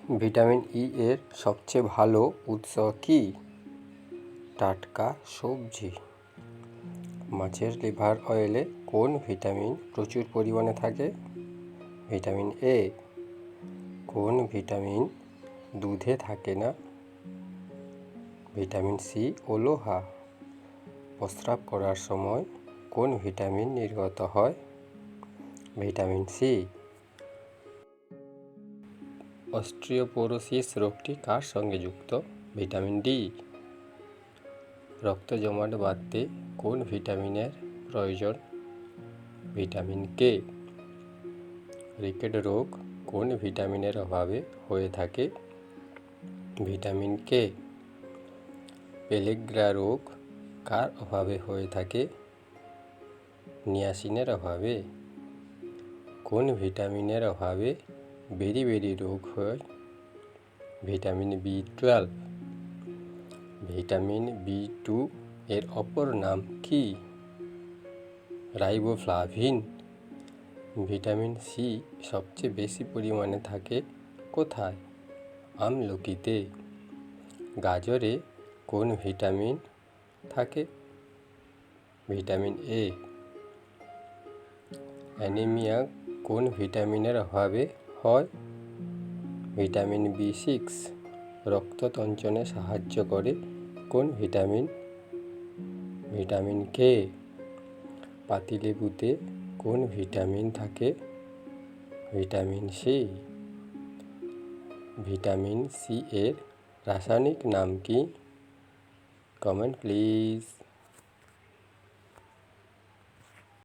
Vitamin E এর সবচেয়ে ভালো উৎস কি? টাটকা সবজি। মাছের লিভার অয়েলে কোন ভিটামিন প্রচুর পরিমাণে থাকে? Vitamin A. কোন ভিটামিন দুধে থাকে না? ভিটামিন সি ও লোহা। প্রস্রাব করার সময় কোন ভিটামিন নির্গত হয়? Vitamin C. অস্টিওপোরোসিস রোগটি কার সঙ্গে যুক্ত? Vitamin D. রক্ত জমাট বাঁধতে কোন ভিটামিনের প্রয়োজন? Vitamin K. রিকেট রোগ কোন ভিটামিনের অভাবে হয়ে থাকে? Vitamin K. পেলেগ্রা রোগ কার অভাবে হয়ে থাকে? নিয়াসিনের অভাবে। কোন ভিটামিনের অভাবে বেরি রোগ হয়? ভিটামিন বি12। ভিটামিন বি2 এর অপর নাম কি? রাইবোফ্লাভিন। ভিটামিন সি সবচেয়ে বেশি পরিমাণে থাকে কোথায়? আমলকিতে। গাজরে কোন ভিটামিন থাকে? Vitamin A. অ্যানিমিয়া কোন ভিটামিনের অভাবে হয়? ভিটামিন বি6। রক্ত তঞ্চনে সাহায্য করে কোন ভিটামিন? Vitamin K. পাতিলেবুতে কোন ভিটামিন থাকে? Vitamin C. ভিটামিন সি এর রাসায়নিক নাম কি? Comment please.